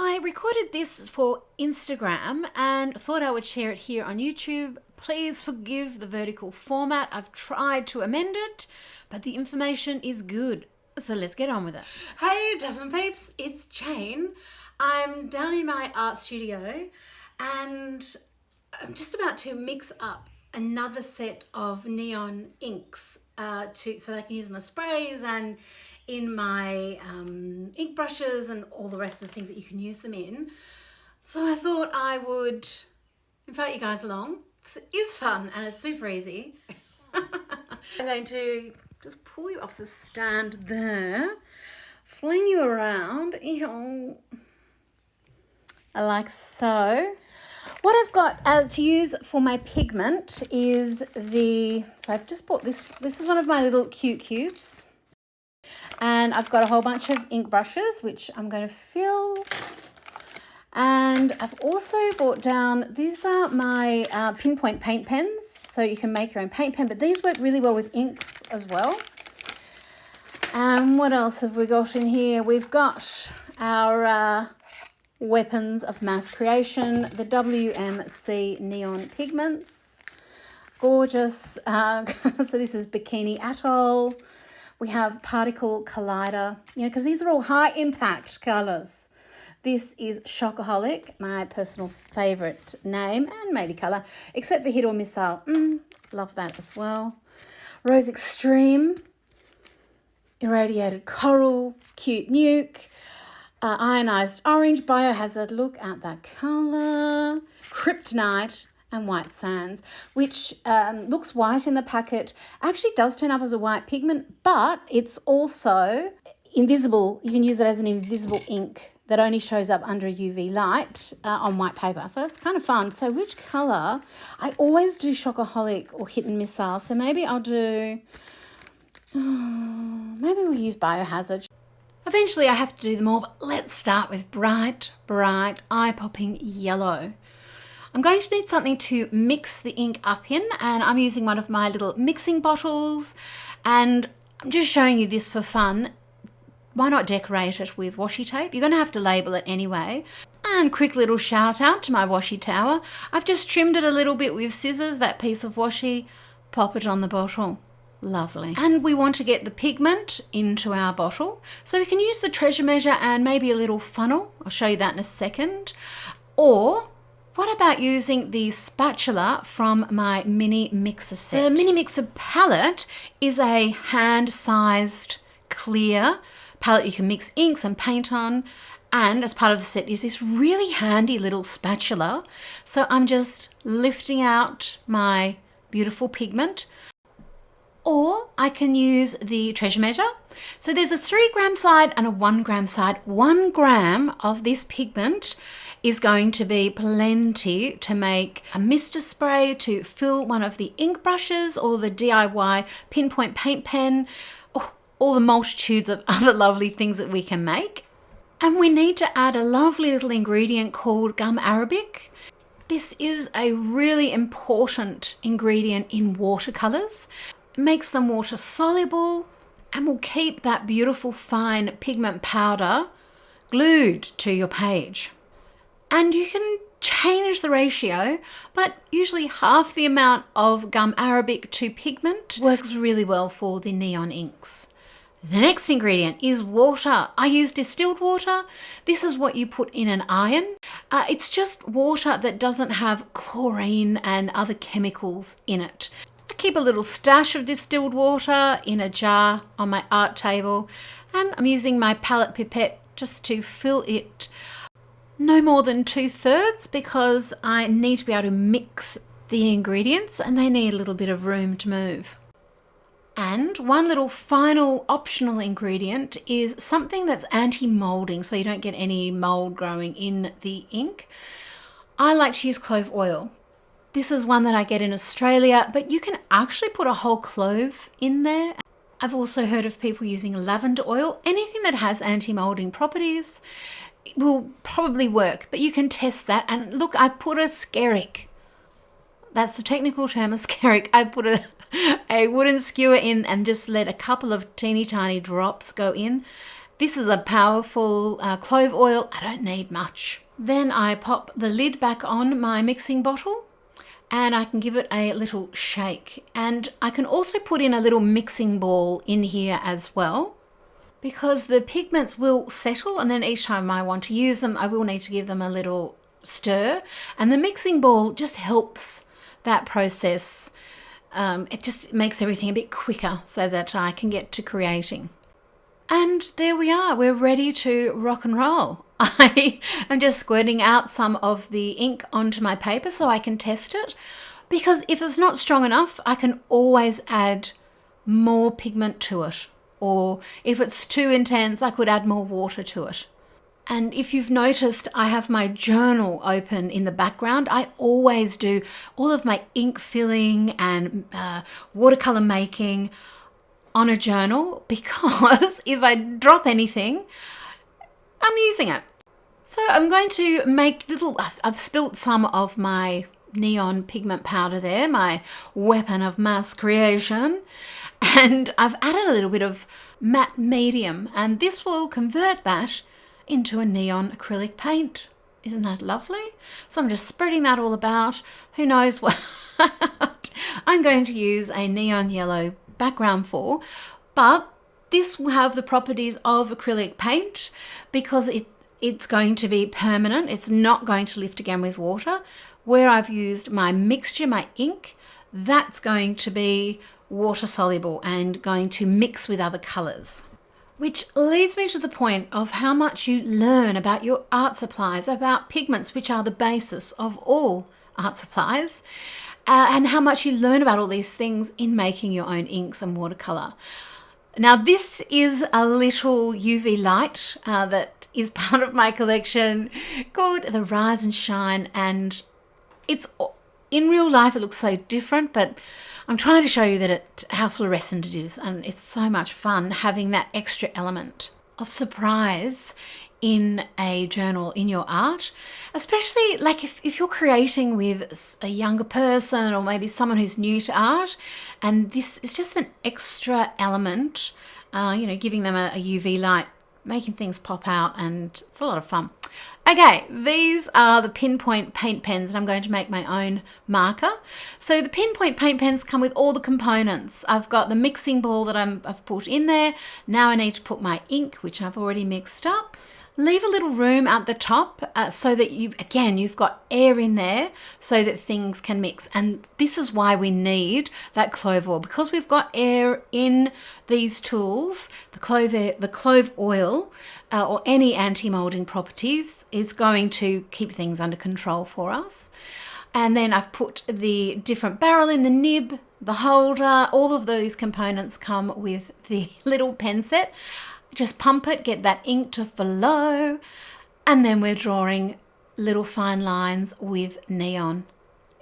I recorded this for Instagram and thought I would share it here on YouTube. Please forgive the vertical format. I've tried to amend it, but the information is good. So let's get on with it. Hey, Duffin peeps, it's Jane. I'm down in my art studio and I'm just about to mix up another set of neon inks so I can use my sprays and in my ink brushes and all the rest of the things that you can use them in. So I thought I would invite you guys along because it is fun and it's super easy. I'm going to just pull you off the stand there, fling you around, like so. What I've got to use for my pigment is so I've just bought this. This is one of my little cute cubes. And I've got a whole bunch of ink brushes, which I'm going to fill. And I've also brought down, these are my pinpoint paint pens. So you can make your own paint pen, but these work really well with inks as well. And what else have we got in here? We've got our weapons of mass creation, the WMC neon pigments. Gorgeous. So this is Bikini Atoll. We have Particle Collider, because these are all high impact colours. This is Chocoholic, my personal favourite name and maybe colour, except for Hit or Missile. Love that as well. Rose Extreme, Irradiated Coral, Cute Nuke, Ionized Orange, Biohazard, look at that colour, Kryptonite, and White Sands, which looks white in the packet, actually does turn up as a white pigment, but it's also invisible. You can use it as an invisible ink that only shows up under UV light on white paper. So it's kind of fun. So which colour? I always do Chocoholic or Hit and Missile. So maybe I'll do, maybe we'll use Biohazard. Eventually I have to do them all, but let's start with bright, eye-popping yellow. I'm going to need something to mix the ink up in, and I'm using one of my little mixing bottles, and I'm just showing you this for fun. Why not decorate it with washi tape? You're going to have to label it anyway. And quick little shout out to my washi tower. I've just trimmed it a little bit with scissors, that piece of washi, pop it on the bottle. Lovely. And we want to get the pigment into our bottle. So we can use the treasure measure and maybe a little funnel. I'll show you that in a second. Or what about using the spatula from my mini mixer set? The mini mixer palette is a hand-sized clear palette you can mix inks and paint on, and as part of the set is this really handy little spatula. So I'm just lifting out my beautiful pigment. Or I can use the treasure measure. So there's a 3 gram side and a 1 gram side. 1 gram of this pigment is going to be plenty to make a mister spray to fill one of the ink brushes or the DIY pinpoint paint pen, or all the multitudes of other lovely things that we can make. And we need to add a lovely little ingredient called gum arabic. This is a really important ingredient in watercolors. It makes them water soluble and will keep that beautiful fine pigment powder glued to your page. And you can change the ratio, but usually half the amount of gum arabic to pigment works really well for the neon inks. The next ingredient is water. I use distilled water. This is what you put in an iron. It's just water that doesn't have chlorine and other chemicals in it. I keep a little stash of distilled water in a jar on my art table, and I'm using my palette pipette just to fill it. No more than 2/3 because I need to be able to mix the ingredients and they need a little bit of room to move. And one little final optional ingredient is something that's anti-molding, so you don't get any mold growing in the ink. I like to use clove oil. This is one that I get in Australia, but you can actually put a whole clove in there. I've also heard of people using lavender oil. Anything that has anti-molding properties will probably work, but you can test that. And look, I put a skerrick. That's the technical term, a skerrick. I put a wooden skewer in and just let a couple of teeny tiny drops go in. This is a powerful clove oil. I don't need much. Then I pop the lid back on my mixing bottle and I can give it a little shake. And I can also put in a little mixing ball in here as well, because the pigments will settle, and then each time I want to use them, I will need to give them a little stir. And the mixing ball just helps that process. It just makes everything a bit quicker so that I can get to creating. And there we are, we're ready to rock and roll. I am just squirting out some of the ink onto my paper so I can test it, because if it's not strong enough, I can always add more pigment to it. Or if it's too intense, I could add more water to it. And if you've noticed, I have my journal open in the background. I always do all of my ink filling and watercolor making on a journal, because if I drop anything, I'm using it. So I'm going to make I've spilt some of my neon pigment powder there, my weapon of mass creation, and I've added a little bit of matte medium, and this will convert that into a neon acrylic paint. Isn't that lovely? So I'm just spreading that all about. Who knows what I'm going to use a neon yellow background for, but this will have the properties of acrylic paint because it's going to be permanent. It's not going to lift again with water. Where I've used my mixture, my ink, that's going to be water soluble and going to mix with other colors. Which leads me to the point of how much you learn about your art supplies, about pigments, which are the basis of all art supplies, and how much you learn about all these things in making your own inks and watercolor. Now, this is a little UV light that is part of my collection called the Rise and Shine, and it's in real life it looks so different, but I'm trying to show you that how fluorescent it is, and it's so much fun having that extra element of surprise in a journal, in your art, especially like if you're creating with a younger person or maybe someone who's new to art, and this is just an extra element, giving them a UV light, making things pop out, and it's a lot of fun. Okay, these are the Pinpoint paint pens, and I'm going to make my own marker. So the Pinpoint paint pens come with all the components. I've got the mixing ball that I've put in there. Now I need to put my ink, which I've already mixed up. Leave a little room at the top so that you've got air in there so that things can mix. And this is why we need that clove oil, because we've got air in these tools. The clove oil or any anti-molding properties is going to keep things under control for us. And then I've put the different barrel in, the nib, the holder, all of those components come with the little pen set. Just pump it, get that ink to flow, and then we're drawing little fine lines with neon.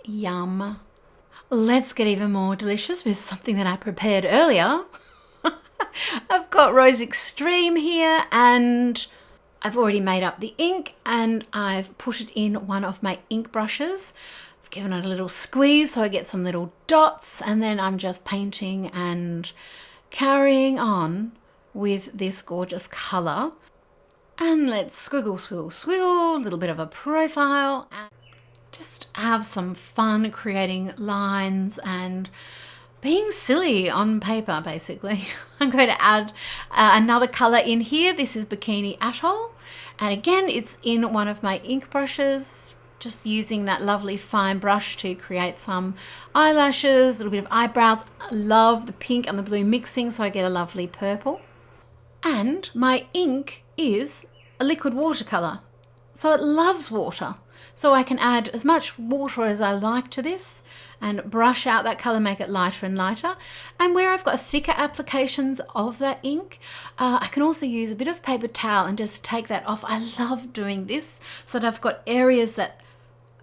Yum. Let's get even more delicious with something that I prepared earlier. I've got Rose Extreme here, and I've already made up the ink, and I've put it in one of my ink brushes. I've given it a little squeeze so I get some little dots, and then I'm just painting and carrying on with this gorgeous color. And let's squiggle, swiggle, swiggle, a little bit of a profile, and just have some fun creating lines and being silly on paper, basically. I'm going to add another color in here. This is Bikini Atoll, and again, it's in one of my ink brushes, just using that lovely fine brush to create some eyelashes, a little bit of eyebrows. I love the pink and the blue mixing, so I get a lovely purple. And my ink is a liquid watercolor, so it loves water. So I can add as much water as I like to this and brush out that color, make it lighter and lighter. And where I've got thicker applications of that ink, I can also use a bit of paper towel and just take that off. I love doing this so that I've got areas that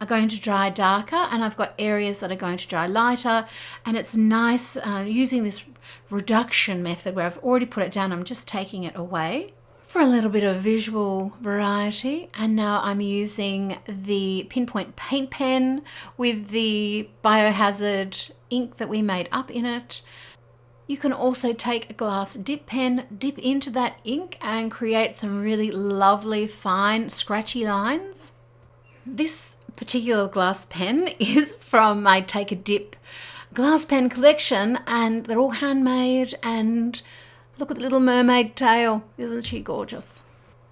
are going to dry darker and I've got areas that are going to dry lighter, and it's nice using this reduction method where I've already put it down. I'm just taking it away for a little bit of visual variety. And now I'm using the Pinpoint paint pen with the Biohazard ink that we made up in it. You can also take a glass dip pen, dip into that ink and create some really lovely, fine, scratchy lines. This particular glass pen is from my Take a Dip glass pen collection, and they're all handmade, and look at the little mermaid tail. Isn't she gorgeous?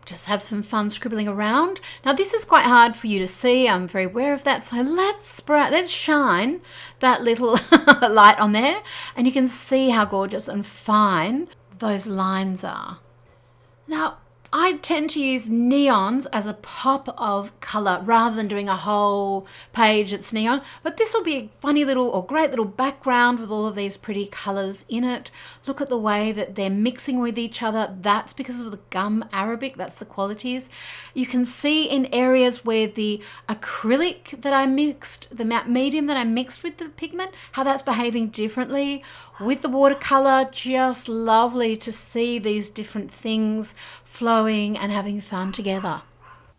Just have some fun scribbling around. Now this is quite hard for you to see. I'm very aware of that. So let's shine that little light on there, and you can see how gorgeous and fine those lines are. Now, I tend to use neons as a pop of colour rather than doing a whole page that's neon, but this will be a funny little or great little background with all of these pretty colours in it. Look at the way that they're mixing with each other. That's because of the gum arabic, that's the qualities. You can see in areas where the acrylic that I mixed, the matte medium that I mixed with the pigment, how that's behaving differently with the watercolour. Just lovely to see these different things flowing and having fun together.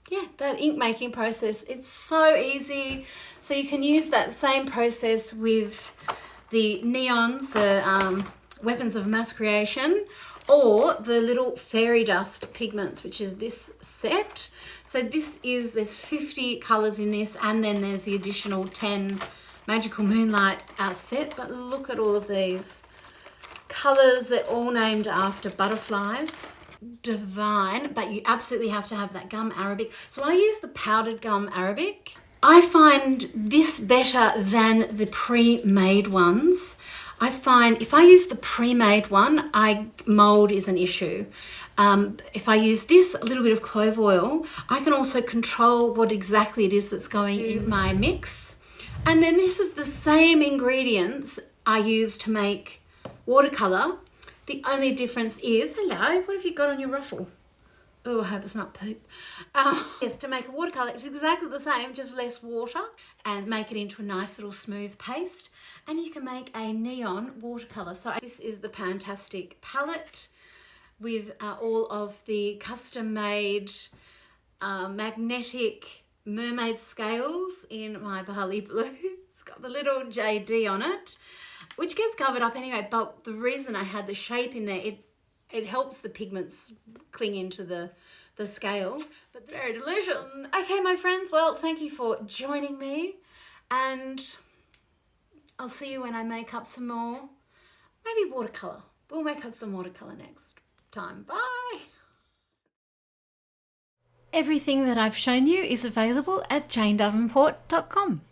Yeah, that ink making process, it's so easy. So you can use that same process with the neons, the weapons of mass creation, or the little fairy dust pigments, which is this set. So there's 50 colours in this, and then there's the additional 10 Magical Moonlight set. But look at all of these colours. They're all named after butterflies. Divine, but you absolutely have to have that gum arabic. So I use the powdered gum arabic. I find this better than the pre-made ones. I find if I use the pre-made one, mold is an issue. If I use this, a little bit of clove oil, I can also control what exactly it is that's going in my mix. And then this is the same ingredients I use to make watercolour. The only difference is, hello, what have you got on your ruffle? Oh, I hope it's not poop. Yes, to make a watercolour, it's exactly the same, just less water, and make it into a nice little smooth paste. And you can make a neon watercolour. So this is the Pantastic palette with all of the custom-made magnetic mermaid scales in my Bali Blue. It's got the little JD on it, which gets covered up anyway, but the reason I had the shape in there, it helps the pigments cling into the scales, but very delicious. Okay, my friends, well, thank you for joining me, and I'll see you when I make up some more, maybe watercolour. We'll make up some watercolour next time. Bye! Everything that I've shown you is available at janedavenport.com.